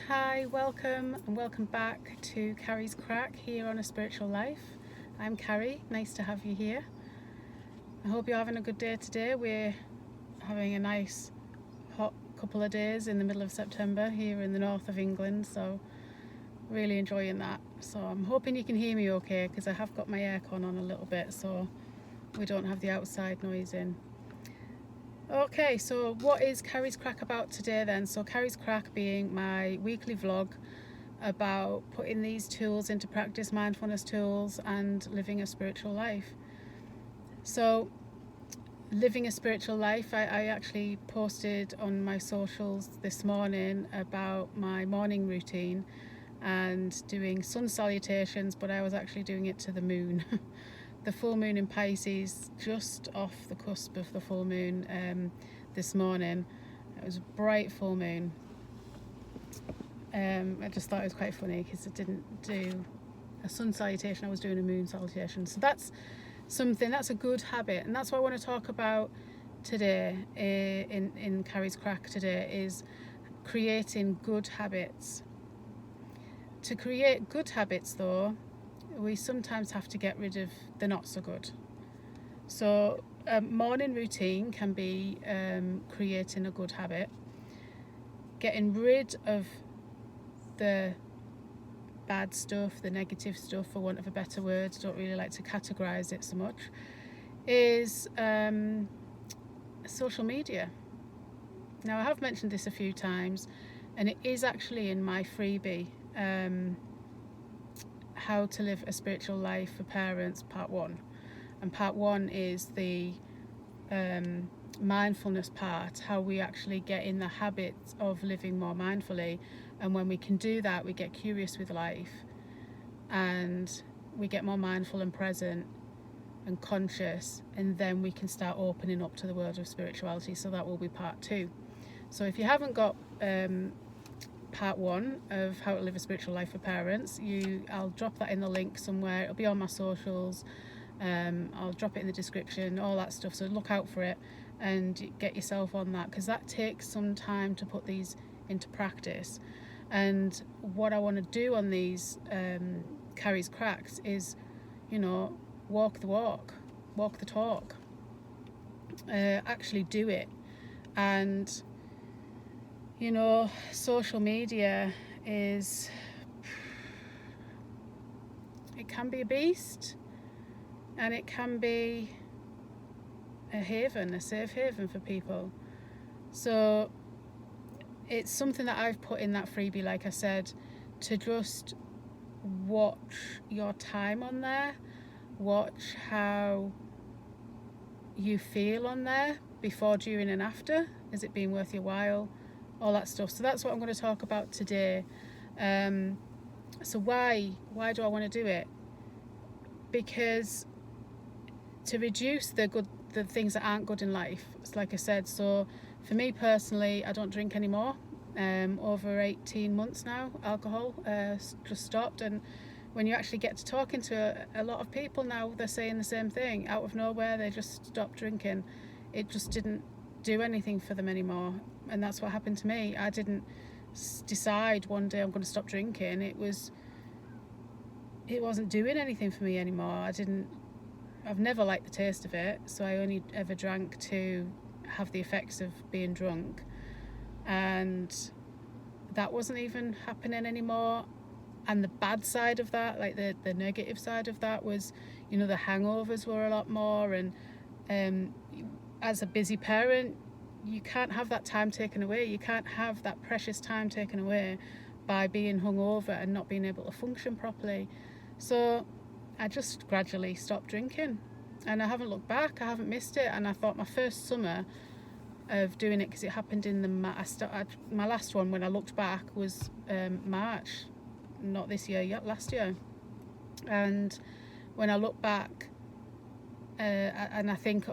Hi, welcome and welcome back to Carrie's Crack here on A Spiritual Life. I'm Carrie, nice to have you here. I hope you're having a good day today. We're having a nice hot couple of days in the middle of September here in the north of England, so really enjoying that. So I'm hoping you can hear me okay because I have got my aircon on a little bit so we don't have the outside noise in. Okay, so what is Carrie's Crack about today then? So Carrie's Crack being my weekly vlog about putting these tools into practice, mindfulness tools, and living a spiritual life. So living a spiritual life, I actually posted on my socials this morning about my morning routine and doing sun salutations, but I was actually doing it to the moon. The full moon in Pisces, just off the cusp of the full moon this morning. It was a bright full moon. I just thought it was quite funny because it didn't do a sun salutation, I was doing a moon salutation. So that's a good habit, and that's what I want to talk about today in Carrie's Crack today, is creating good habits. To create good habits though, we sometimes have to get rid of the not so good. So a morning routine can be creating a good habit, getting rid of the bad stuff, the negative stuff, for want of a better word. Don't really like to categorize it so much, is social media. Now, I have mentioned this a few times, and it is actually in my freebie, How to Live a Spiritual Life for Parents, part 1. And part 1 is the mindfulness part, how we actually get in the habit of living more mindfully. And when we can do that, we get curious with life and we get more mindful and present and conscious, and then we can start opening up to the world of spirituality. So that will be part 2. So if you haven't got part 1 of How to Live a Spiritual Life for Parents, I'll drop that in the link somewhere. It'll be on my socials. I'll drop it in the description, all that stuff. So look out for it and get yourself on that, because that takes some time to put these into practice. And what I want to do on these Carrie's Cracks is, walk the walk, walk the talk, actually do it. And social media it can be a beast, and it can be a safe haven for people. So it's something that I've put in that freebie, like I said, to just watch your time on there, watch how you feel on there, before, during and after. Has it been worth your while? All that stuff. So that's what I'm going to talk about today. So why do I want to do it? Because to reduce the things that aren't good in life. It's like I said, so for me personally, I don't drink anymore. Over 18 months now, alcohol just stopped. And when you actually get to talking to a lot of people now, they're saying the same thing. Out of nowhere, they just stopped drinking. It just didn't do anything for them anymore. And that's what happened to me. I didn't decide one day I'm going to stop drinking. It wasn't doing anything for me anymore. I've never liked the taste of it, so I only ever drank to have the effects of being drunk, and that wasn't even happening anymore. And the bad side of that, like the negative side of that, was, the hangovers were a lot more. And as a busy parent, you can't have that time taken away. You can't have that precious time taken away by being hungover and not being able to function properly. So I just gradually stopped drinking, and I haven't looked back. I haven't missed it. And I thought my first summer of doing it, because it happened in my last one, when I looked back, was March, not this year yet, last year. And when I look back, and I think,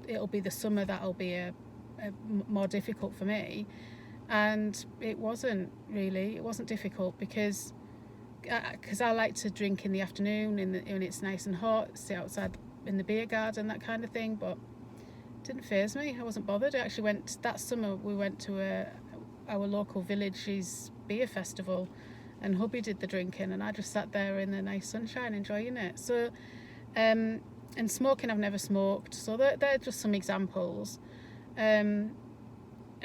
it'll be the summer that'll be a more difficult for me. And it wasn't difficult, because I like to drink in the afternoon when it's nice and hot, sit outside in the beer garden, that kind of thing. But it didn't faze me. I wasn't bothered. I actually went that summer. We went to our local village's beer festival, and hubby did the drinking, and I just sat there in the nice sunshine enjoying it. So and smoking, I've never smoked, so they're just some examples. And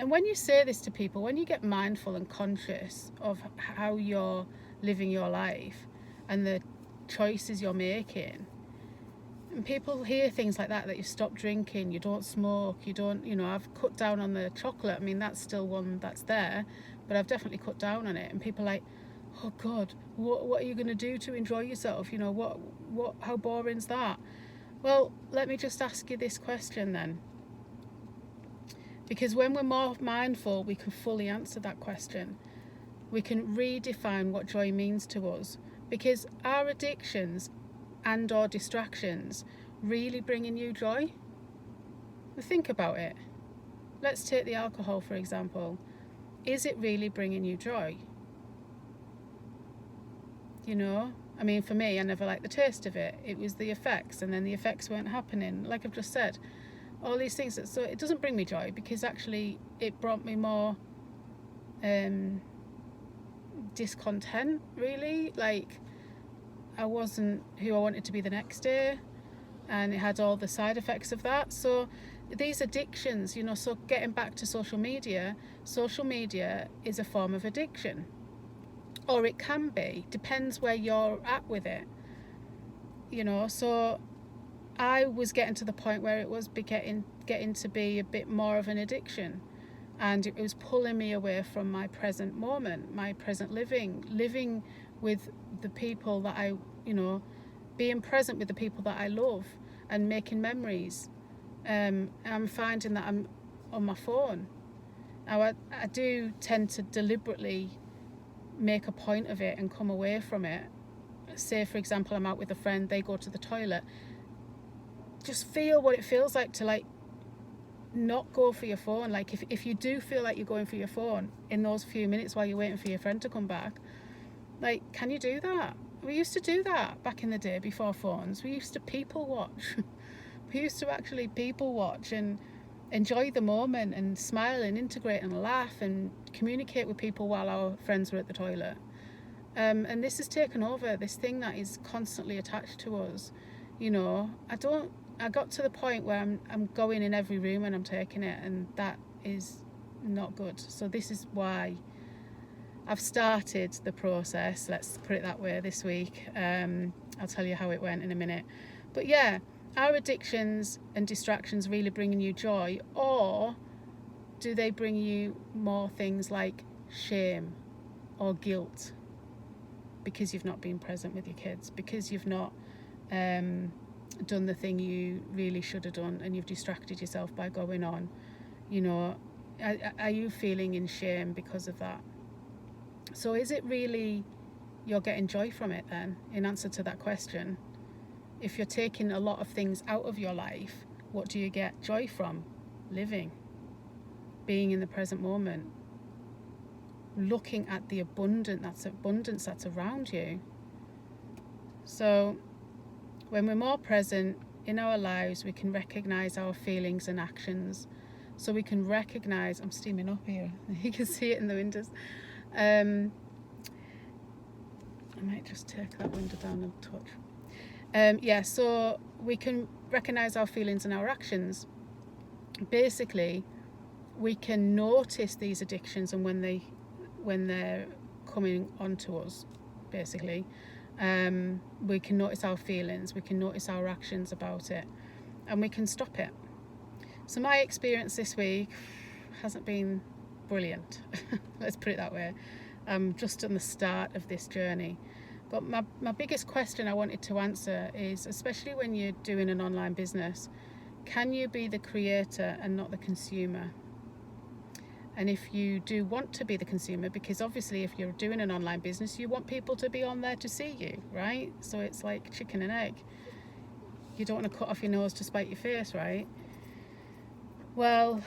when you say this to people, when you get mindful and conscious of how you're living your life and the choices you're making, and people hear things like that you stop drinking, you don't smoke, you don't, I've cut down on the chocolate. I mean, that's still one that's there, but I've definitely cut down on it. And people are like, oh God, what are you going to do to enjoy yourself? How boring's that? Well, let me just ask you this question then. Because when we're more mindful, we can fully answer that question. We can redefine what joy means to us. Because our addictions and or distractions really bringing you joy? Think about it. Let's take the alcohol, for example. Is it really bringing you joy? I mean, for me, I never liked the taste of it. It was the effects, and then the effects weren't happening. Like I've just said, all these things. So it doesn't bring me joy, because actually it brought me more discontent, really. Like, I wasn't who I wanted to be the next day, and it had all the side effects of that. So these addictions, so getting back to social media is a form of addiction, or it can be, depends where you're at with it. So I was getting to the point where it was getting to be a bit more of an addiction, and it was pulling me away from my present moment, my present living with the people that I, being present with the people that I love and making memories. I'm finding that I'm on my phone. Now, I do tend to deliberately make a point of it and come away from it. Say, for example, I'm out with a friend, they go to the toilet. Just feel what it feels like to not go for your phone. Like, if you do feel like you're going for your phone in those few minutes while you're waiting for your friend to come back, can you do that? We used to do that back in the day before phones. We used to people watch. We used to actually people watch and enjoy the moment and smile and integrate and laugh and communicate with people while our friends were at the toilet. And this has taken over, this thing that is constantly attached to us. I got to the point where I'm going in every room and I'm taking it, and that is not good. So this is why I've started the process, let's put it that way, this week. I'll tell you how it went in a minute. But yeah, are addictions and distractions really bringing you joy, or do they bring you more things like shame or guilt because you've not been present with your kids, because you've not done the thing you really should have done, and you've distracted yourself by going on? Are you feeling in shame because of that? So is it really you're getting joy from it then, in answer to that question? If you're taking a lot of things out of your life, what do you get joy from? Living, being in the present moment, looking at the abundance that's around you. So when we're more present in our lives, we can recognize our feelings and actions. So we can recognize, I'm steaming up here, you can see it in the windows. I might just take that window down and touch. So we can recognize our feelings and our actions. Basically, we can notice these addictions and when they're coming onto us, basically. We can notice our feelings, we can notice our actions about it, and we can stop it. So my experience this week hasn't been brilliant. Let's put it that way. I'm just on the start of this journey. But my biggest question I wanted to answer is, especially when you're doing an online business, can you be the creator and not the consumer? And if you do want to be the consumer, because obviously if you're doing an online business, you want people to be on there to see you, right? So it's like chicken and egg. You don't want to cut off your nose to spite your face, right? Well,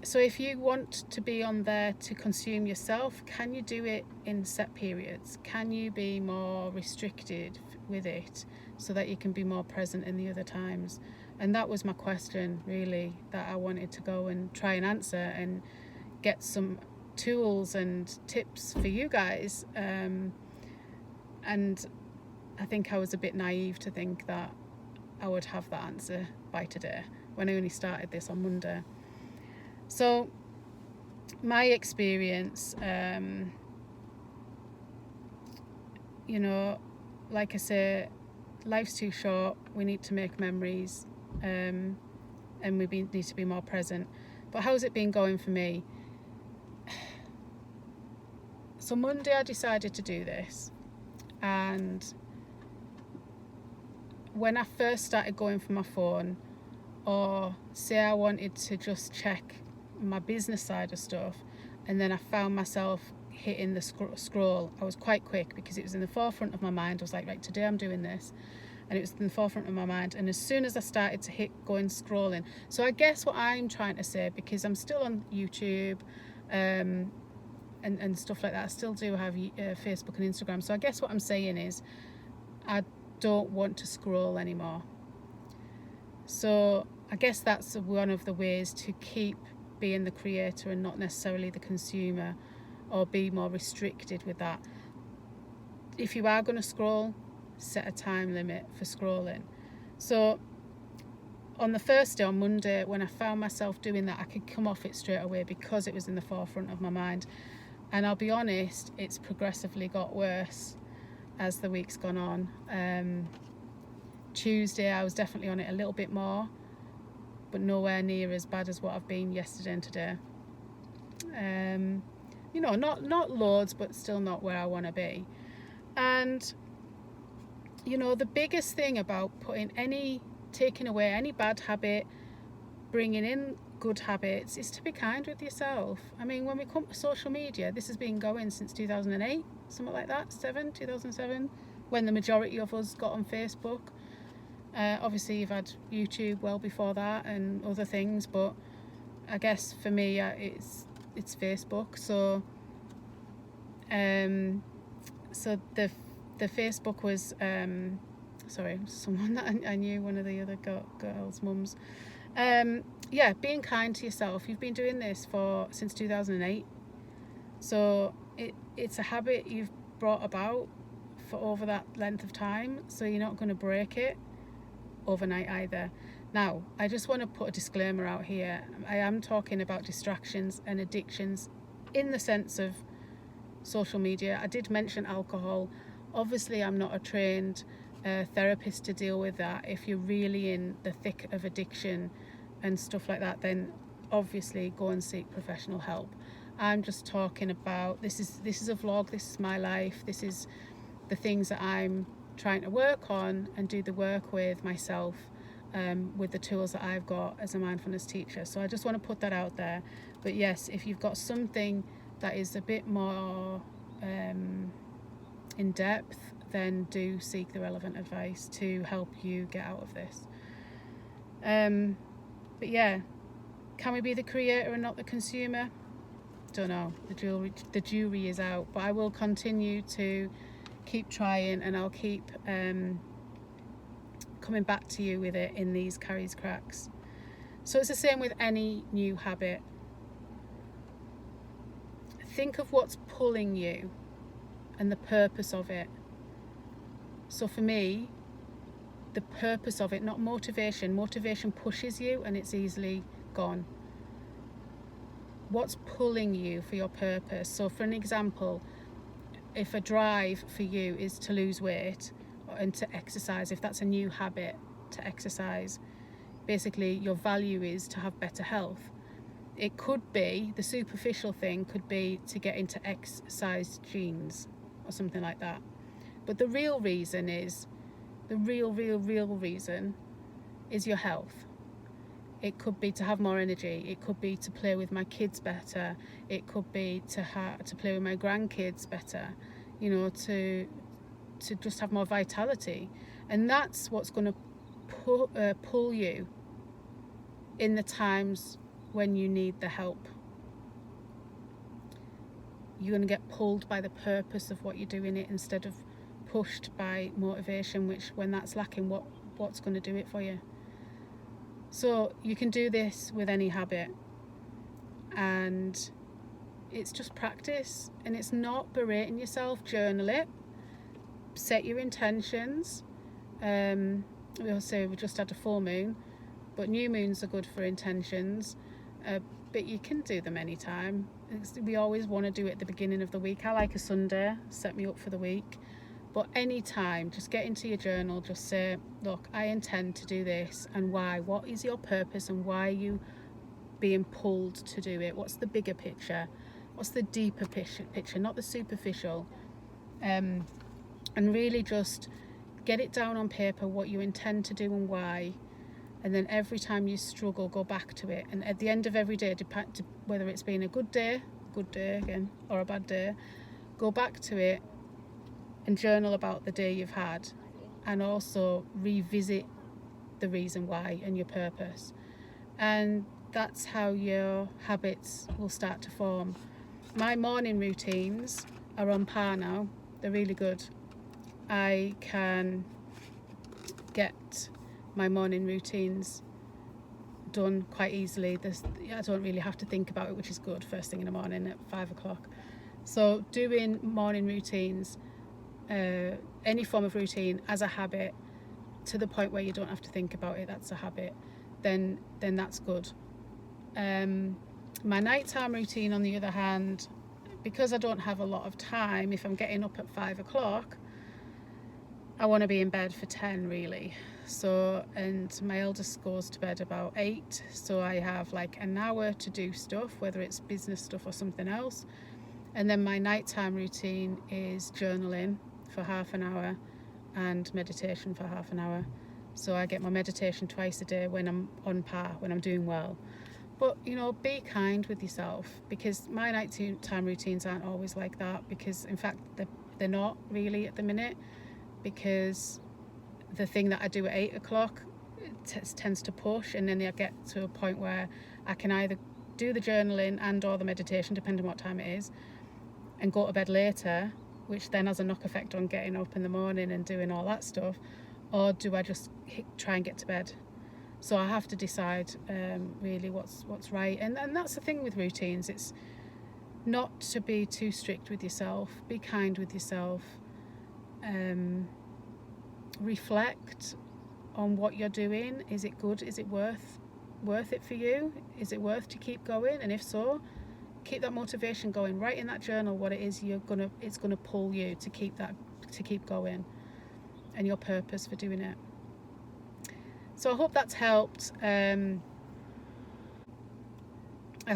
so if you want to be on there to consume yourself, can you do it in set periods? Can you be more restricted with it so that you can be more present in the other times? And that was my question, really, that I wanted to go and try and answer and get some tools and tips for you guys, and I think I was a bit naive to think that I would have that answer by today when I only started this on Monday. So my experience, you know, like I say, life's too short. We need to make memories, and we need to be more present. But how's it been going for me? So Monday I decided to do this, and when I first started going for my phone, or say I wanted to just check my business side of stuff, and then I found myself hitting the scroll, I was quite quick because it was in the forefront of my mind. I was like, right, today I'm doing this, and it was in the forefront of my mind. And as soon as I started to hit going scrolling, so I guess what I'm trying to say, because I'm still on YouTube and stuff like that, I still do have Facebook and Instagram, so I guess what I'm saying is I don't want to scroll anymore. So I guess that's one of the ways to keep being the creator and not necessarily the consumer, or be more restricted with that. If you are going to scroll, set a time limit for scrolling. So on the first day, on Monday, when I found myself doing that, I could come off it straight away because it was in the forefront of my mind. And I'll be honest, it's progressively got worse as the week's gone on. Tuesday I was definitely on it a little bit more, but nowhere near as bad as what I've been yesterday and today. You know, not loads, but still not where I want to be. And you know, the biggest thing about taking away any bad habit, bringing in good habits, is to be kind with yourself. I mean, when we come to social media, this has been going since 2008, something like that, 2007, when the majority of us got on Facebook. Obviously you've had YouTube well before that and other things, but I guess for me it's Facebook. So the Facebook was someone that I knew, one of the other girls' mums. Being kind to yourself. You've been doing this since 2008, so it's a habit you've brought about for over that length of time, so you're not going to break it overnight either. Now, I just want to put a disclaimer out here. I am talking about distractions and addictions in the sense of social media. I did mention alcohol. Obviously, I'm not a trained therapist to deal with that. If you're really in the thick of addiction and stuff like that, then obviously go and seek professional help. I'm just talking about, this is a vlog, this is my life, this is the things that I'm trying to work on and do the work with myself, with the tools that I've got as a mindfulness teacher. So I just want to put that out there. But yes, if you've got something that is a bit more in depth, then do seek the relevant advice to help you get out of this. But yeah, can we be the creator and not the consumer? Don't know. The jury is out, but I will continue to keep trying, and I'll keep coming back to you with it in these Carrie's Cracks. So it's the same with any new habit. Think of what's pulling you and the purpose of it. So for me, the purpose of it, not motivation. Motivation pushes you and it's easily gone. What's pulling you for your purpose? So for an example, if a drive for you is to lose weight and to exercise, if that's a new habit, to exercise, basically your value is to have better health. It could be, the superficial thing could be to get into exercise jeans or something like that. But the real reason is, the real reason is your health. It could be to have more energy. It could be to play with my kids better. It could be to play with my grandkids better. You know, to just have more vitality. And that's what's going to pull you in the times when you need the help. You're going to get pulled by the purpose of what you're doing it, instead of pushed by motivation, which when that's lacking, what's going to do it for you? So you can do this with any habit, and it's just practice, and it's not berating yourself. Journal it, set your intentions. We also just had a full moon, but new moons are good for intentions, but you can do them anytime. We always want to do it at the beginning of the week. I like a Sunday, set me up for the week. But anytime, just get into your journal, just say, look, I intend to do this, and why? What is your purpose, and why are you being pulled to do it? What's the bigger picture? What's the deeper picture, not the superficial? And really just get it down on paper, what you intend to do and why. And then every time you struggle, go back to it. And at the end of every day, whether it's been a good day again, or a bad day, go back to it and journal about the day you've had, and also revisit the reason why and your purpose. And that's how your habits will start to form. My morning routines are on par now. They're really good. I can get my morning routines done quite easily. I don't really have to think about it, which is good, first thing in the morning at 5 o'clock. So doing morning routines, any form of routine as a habit, to the point where you don't have to think about it, that's a habit, then that's good. My nighttime routine, on the other hand, because I don't have a lot of time, if I'm getting up at 5 o'clock, I want to be in bed for 10 really. So, and my eldest goes to bed about 8, so I have like an hour to do stuff, whether it's business stuff or something else. And then my nighttime routine is journaling for half an hour and meditation for half an hour. So I get my meditation twice a day when I'm on par, when I'm doing well. But, you know, be kind with yourself, because my nighttime routines aren't always like that, because in fact they're not really at the minute, because the thing that I do at 8 o'clock tends to push, and then I get to a point where I can either do the journaling and or the meditation, depending on what time it is, and go to bed later, which then has a knock effect on getting up in the morning and doing all that stuff, or do I just try and get to bed? So I have to decide really what's right, and that's the thing with routines. It's not to be too strict with yourself. Be kind with yourself. Reflect on what you're doing. Is it good? Is it worth it for you? Is it worth to keep going? And if so, keep that motivation going. Write in that journal what it is it's gonna pull you to keep going, and your purpose for doing it. So I hope that's helped. I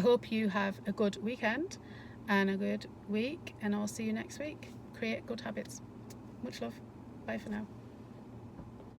hope you have a good weekend and a good week, and I'll see you next week. Create good habits. Much love. Bye for now.